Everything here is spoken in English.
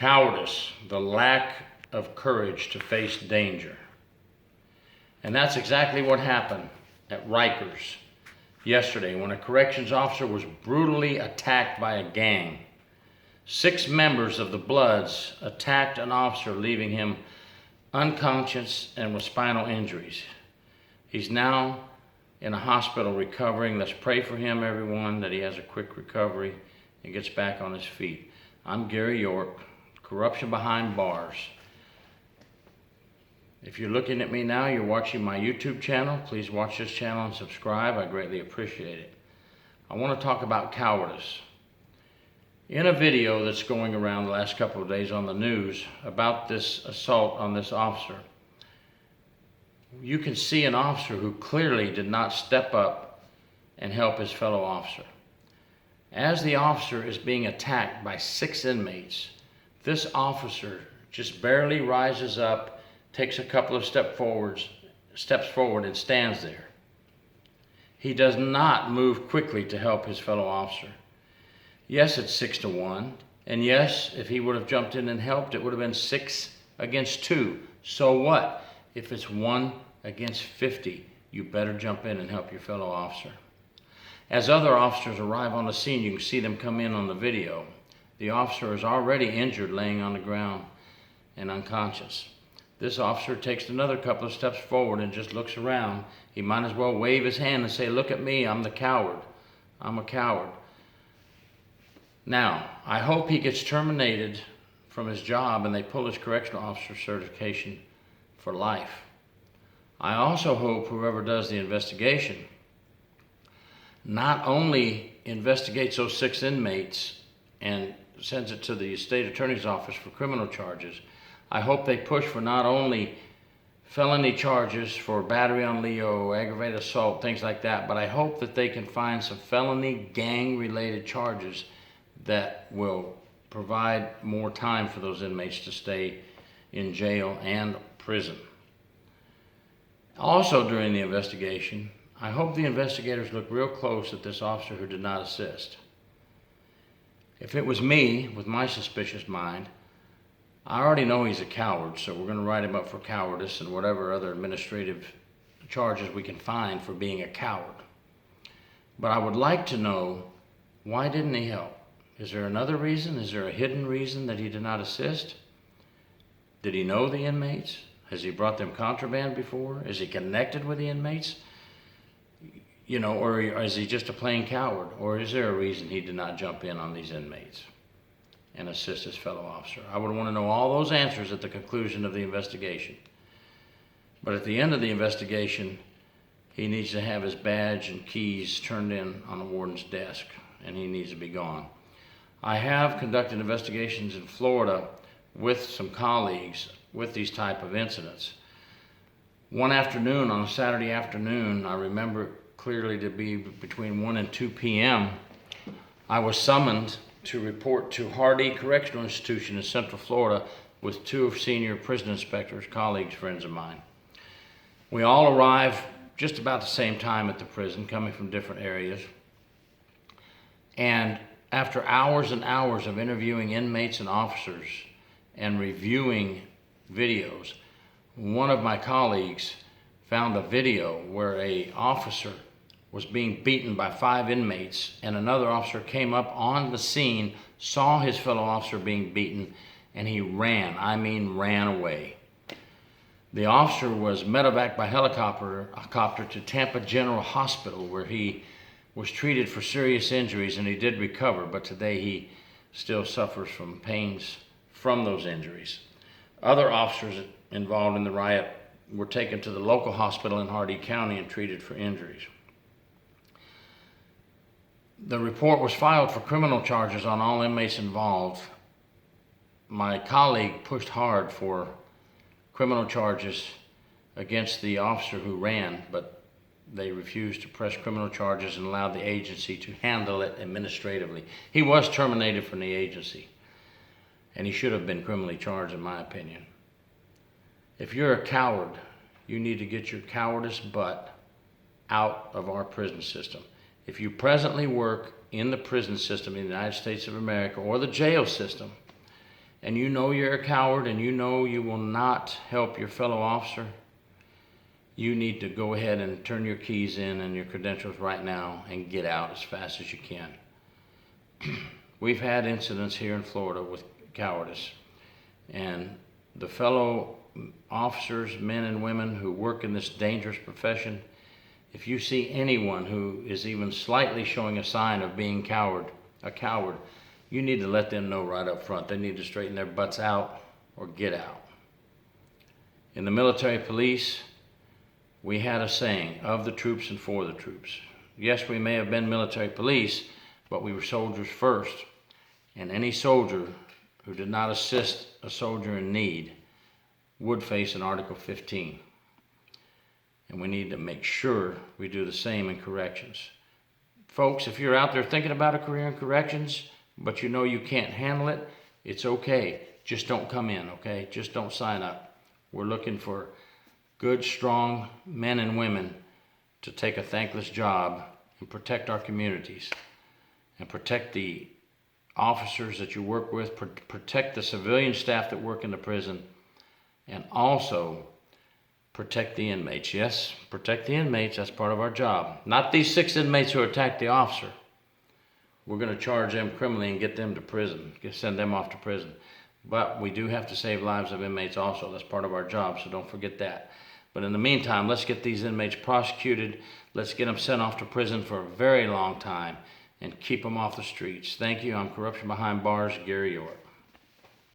Cowardice, the lack of courage to face danger. And that's exactly what happened at Rikers yesterday when a corrections officer was brutally attacked by a gang. 6 members of the Bloods attacked an officer, leaving him unconscious and with spinal injuries. He's now in a hospital recovering. Let's pray for him, everyone, that he has a quick recovery and gets back on his feet. I'm Gary York, Corruption Behind Bars. If you're looking at me now, you're watching my YouTube channel. Please watch this channel and subscribe. I greatly appreciate it. I want to talk about cowardice. In a video that's going around the last couple of days on the news about this assault on this officer, you can see an officer who clearly did not step up and help his fellow officer. As the officer is being attacked by 6 inmates, this officer just barely rises up, takes a couple of steps forward and stands there. He does not move quickly to help his fellow officer. Yes, it's 6-1, and yes, if he would have jumped in and helped, it would have been 6 against 2. So what? If it's 1 against 50, you better jump in and help your fellow officer. As other officers arrive on the scene, you can see them come in on the video. The officer is already injured, laying on the ground and unconscious. This officer takes another couple of steps forward and just looks around. He might as well wave his hand and say, "Look at me, I'm the coward. I'm a coward." Now, I hope he gets terminated from his job and they pull his correctional officer certification for life. I also hope whoever does the investigation not only investigates those 6 inmates and sends it to the state attorney's office for criminal charges. I hope they push for not only felony charges for battery on Leo, aggravated assault, things like that, but I hope that they can find some felony gang-related charges that will provide more time for those inmates to stay in jail and prison. Also during the investigation, I hope the investigators look real close at this officer who did not assist. If it was me, with my suspicious mind, I already know he's a coward, so we're going to write him up for cowardice and whatever other administrative charges we can find for being a coward. But I would like to know, why didn't he help? Is there another reason? Is there a hidden reason that he did not assist? Did he know the inmates? Has he brought them contraband before? Is he connected with the inmates? You know, or is he just a plain coward? Or is there a reason he did not jump in on these inmates and assist his fellow officer? I would want to know all those answers at the conclusion of the investigation. But at the end of the investigation, he needs to have his badge and keys turned in on the warden's desk, and he needs to be gone. I have conducted investigations in Florida with some colleagues with these type of incidents. One afternoon, on a Saturday afternoon, I remember clearly to be between 1 and 2 p.m., I was summoned to report to Hardy Correctional Institution in Central Florida with 2 senior prison inspectors, colleagues, friends of mine. We all arrived just about the same time at the prison, coming from different areas. And after hours and hours of interviewing inmates and officers and reviewing videos, one of my colleagues found a video where an officer was being beaten by 5 inmates, and another officer came up on the scene, saw his fellow officer being beaten, and he ran. I mean, ran away. The officer was medevaced by helicopter to Tampa General Hospital, where he was treated for serious injuries, and he did recover, but today he still suffers from pains from those injuries. Other officers involved in the riot were taken to the local hospital in Hardy County and treated for injuries. The report was filed for criminal charges on all inmates involved. My colleague pushed hard for criminal charges against the officer who ran, but they refused to press criminal charges and allowed the agency to handle it administratively. He was terminated from the agency, and he should have been criminally charged, in my opinion. If you're a coward, you need to get your cowardice butt out of our prison system. If you presently work in the prison system in the United States of America or the jail system, and you know you're a coward and you know you will not help your fellow officer, you need to go ahead and turn your keys in and your credentials right now and get out as fast as you can. We've had incidents here in Florida with cowardice, and the fellow officers, men and women who work in this dangerous profession, if you see anyone who is even slightly showing a sign of being a coward, you need to let them know right up front. They need to straighten their butts out or get out. In the military police, we had a saying, of the troops and for the troops. Yes, we may have been military police, but we were soldiers first. And any soldier who did not assist a soldier in need would face an Article 15. And we need to make sure we do the same in corrections. Folks, if you're out there thinking about a career in corrections, but you know you can't handle it, it's okay. Just don't come in, okay? Just don't sign up. We're looking for good, strong men and women to take a thankless job and protect our communities and protect the officers that you work with, protect the civilian staff that work in the prison, and also protect the inmates. Yes, protect the inmates. That's part of our job. Not these 6 inmates who attacked the officer. We're going to charge them criminally and get them to prison, send them off to prison. But we do have to save lives of inmates also. That's part of our job, so don't forget that. But in the meantime, let's get these inmates prosecuted. Let's get them sent off to prison for a very long time and keep them off the streets. Thank you. I'm Corruption Behind Bars, Gary York.